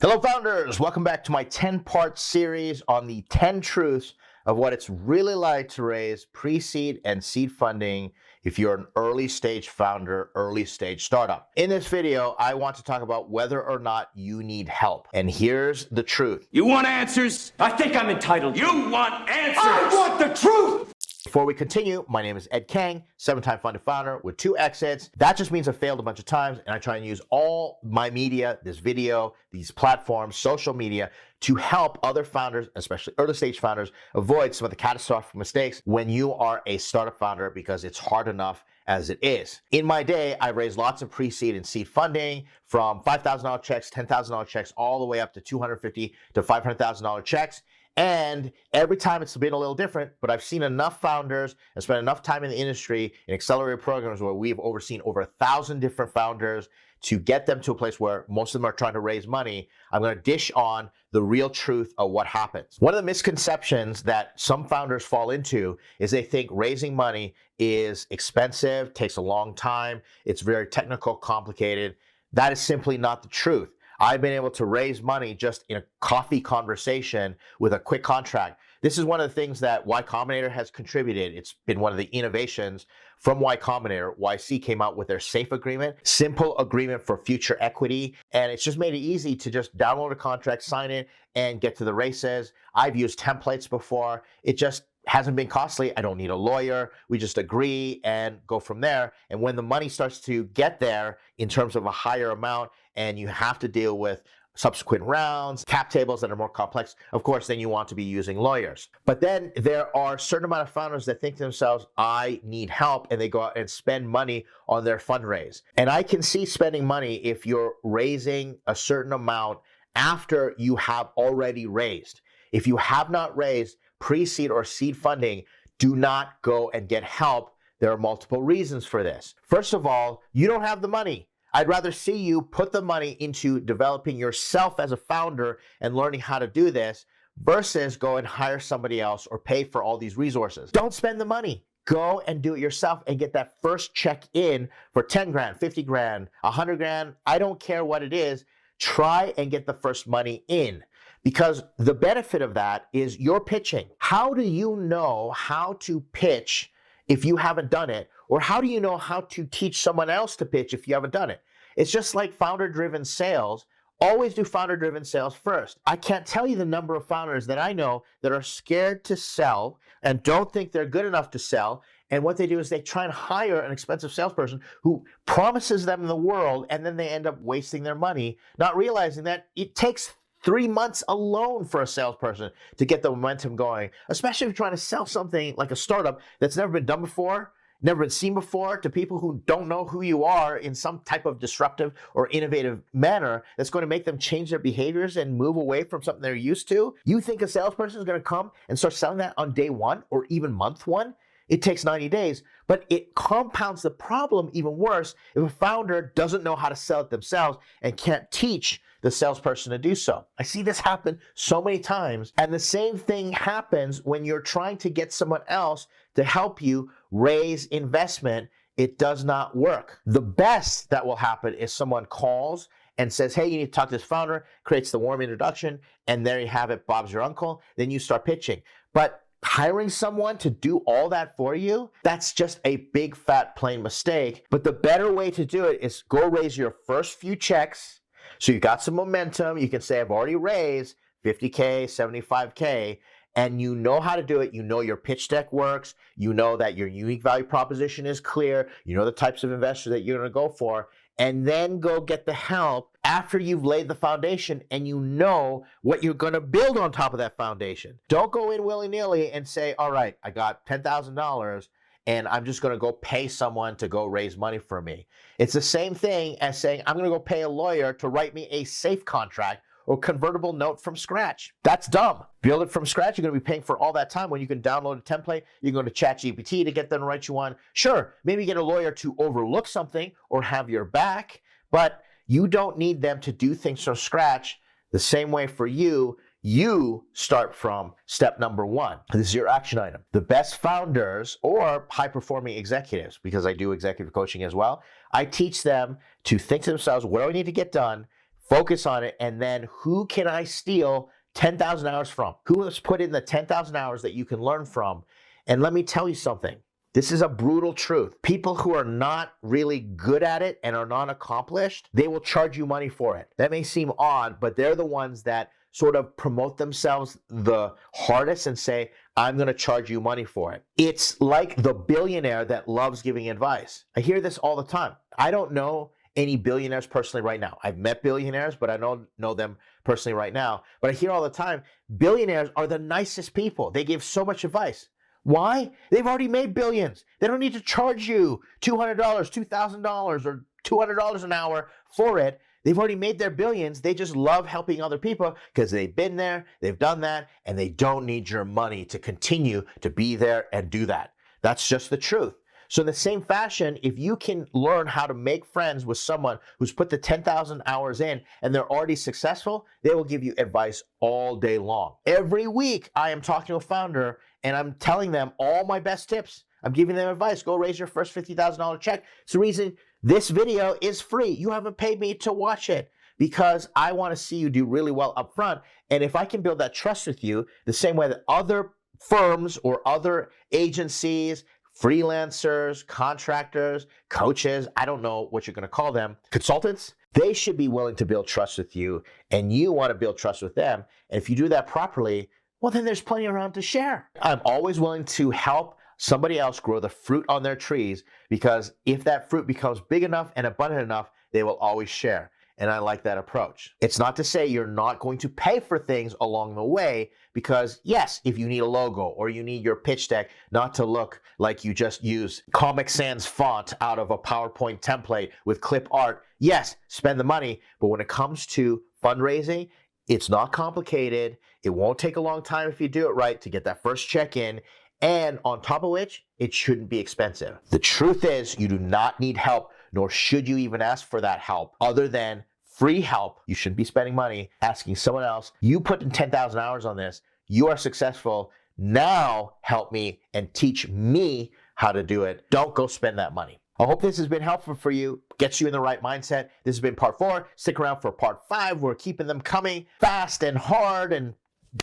Hello, founders. Welcome back to my 10-part series on the 10 truths of what it's really like to raise pre-seed and seed funding if you're an early stage founder, early stage startup. In this video, I want to talk about whether or not you need help. And here's the truth. You want answers? I think I'm entitled. You want answers? I want the truth! Before we continue, my name is Ed Kang, 7-time funded founder with 2 exits. That just means I failed a bunch of times, and I try and use all my media, this video, these platforms, social media, to help other founders, especially early stage founders, avoid some of the catastrophic mistakes when you are a startup founder, because it's hard enough as it is. In my day, I raised lots of pre-seed and seed funding, from $5,000 checks, $10,000 checks, all the way up to $250,000 to $500,000 checks. And every time it's been a little different, but I've seen enough founders and spent enough time in the industry in accelerator programs where we've overseen over 1,000 different founders to get them to a place where most of them are trying to raise money. I'm going to dish on the real truth of what happens. One of the misconceptions that some founders fall into is they think raising money is expensive, takes a long time, it's very technical, complicated. That is simply not the truth. I've been able to raise money just in a coffee conversation with a quick contract. This is one of the things that Y Combinator has contributed. It's been one of the innovations from Y Combinator. YC came out with their SAFE agreement, simple agreement for future equity, and it's just made it easy to just download a contract, sign it, and get to the races. I've used templates before. It just hasn't been costly. I don't need a lawyer. We just agree and go from there. And when the money starts to get there in terms of a higher amount, and you have to deal with subsequent rounds, cap tables that are more complex, of course, then you want to be using lawyers. But then there are a certain amount of founders that think to themselves, I need help, and they go out and spend money on their fundraise. And I can see spending money if you're raising a certain amount after you have already raised. If you have not raised pre-seed or seed funding, do not go and get help. There are multiple reasons for this. First of all, you don't have the money. I'd rather see you put the money into developing yourself as a founder and learning how to do this versus go and hire somebody else or pay for all these resources. Don't spend the money. Go and do it yourself and get that first check in for 10 grand, 50 grand, 100 grand. I don't care what it is. Try and get the first money in, because the benefit of that is you're pitching. How do you know how to pitch if you haven't done it? Or how do you know how to teach someone else to pitch if you haven't done it? It's just like founder-driven sales. Always do founder-driven sales first. I can't tell you the number of founders that I know that are scared to sell and don't think they're good enough to sell. And what they do is they try and hire an expensive salesperson who promises them the world, and then they end up wasting their money, not realizing that it takes 3 months alone for a salesperson to get the momentum going, especially if you're trying to sell something like a startup that's never been done before, never been seen before, to people who don't know who you are in some type of disruptive or innovative manner that's going to make them change their behaviors and move away from something they're used to. You think a salesperson is going to come and start selling that on day 1 or even month 1? It takes 90 days, but it compounds the problem even worse if a founder doesn't know how to sell it themselves and can't teach the salesperson to do so. I see this happen so many times, and the same thing happens when you're trying to get someone else to help you raise investment. It does not work. The best that will happen is someone calls and says, hey, you need to talk to this founder, creates the warm introduction, and there you have it, Bob's your uncle. Then you start pitching. But hiring someone to do all that for you, that's just a big fat plain mistake. But the better way to do it is go raise your first few checks. So you got some momentum. You can say, I've already raised $50K, $75K, and you know how to do it. You know your pitch deck works. You know that your unique value proposition is clear. You know the types of investors that you're going to go for. And then go get the help after you've laid the foundation and you know what you're going to build on top of that foundation. Don't go in willy-nilly and say, all right, I got $10,000 and I'm just going to go pay someone to go raise money for me. It's the same thing as saying, I'm going to go pay a lawyer to write me a SAFE contract or convertible note from scratch. That's dumb. Build it from scratch. You're going to be paying for all that time when you can download a template. You can go to ChatGPT to get them to write you one. Sure, maybe get a lawyer to overlook something or have your back, but you don't need them to do things from scratch. The same way for you, you start from step number 1. This is your action item. The best founders or high-performing executives, because I do executive coaching as well, I teach them to think to themselves, what do I need to get done? focus on it, and then who can I steal 10,000 hours from? Who has put in the 10,000 hours that you can learn from? And let me tell you something. This is a brutal truth. People who are not really good at it and are not accomplished, they will charge you money for it. That may seem odd, but they're the ones that sort of promote themselves the hardest and say, I'm going to charge you money for it. It's like the billionaire that loves giving advice. I hear this all the time. I don't know any billionaires personally right now. I've met billionaires, but I don't know them personally right now. But I hear all the time, billionaires are the nicest people. They give so much advice. Why? They've already made billions. They don't need to charge you $200, $2,000, or $200 an hour for it. They've already made their billions. They just love helping other people because they've been there, they've done that, and they don't need your money to continue to be there and do that. That's just the truth. So in the same fashion, if you can learn how to make friends with someone who's put the 10,000 hours in and they're already successful, they will give you advice all day long. Every week, I am talking to a founder and I'm telling them all my best tips. I'm giving them advice. Go raise your first $50,000 check. It's the reason this video is free. You haven't paid me to watch it because I want to see you do really well up front. And if I can build that trust with you the same way that other firms or other agencies, freelancers, contractors, coaches, I don't know what you're going to call them, consultants, they should be willing to build trust with you, and you want to build trust with them. And if you do that properly, well, then there's plenty around to share. I'm always willing to help somebody else grow the fruit on their trees, because if that fruit becomes big enough and abundant enough, they will always share. And I like that approach. It's not to say you're not going to pay for things along the way, because yes, if you need a logo or you need your pitch deck not to look like you just use Comic Sans font out of a PowerPoint template with clip art, yes, spend the money. But when it comes to fundraising, it's not complicated. It won't take a long time if you do it right to get that first check in. And on top of which, it shouldn't be expensive. The truth is, you do not need help, nor should you even ask for that help other than free help. You shouldn't be spending money asking someone else. You put in 10,000 hours on this. You are successful. Now help me and teach me how to do it. Don't go spend that money. I hope this has been helpful for you, gets you in the right mindset. This has been part 4. Stick around for part 5. We're keeping them coming fast and hard and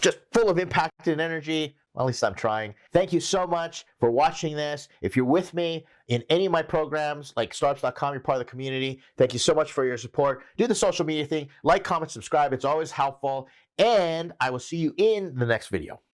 just full of impact and energy. Well, at least I'm trying. Thank you so much for watching this. If you're with me in any of my programs, like startups.com, you're part of the community. Thank you so much for your support. Do the social media thing. Like, comment, subscribe. It's always helpful. And I will see you in the next video.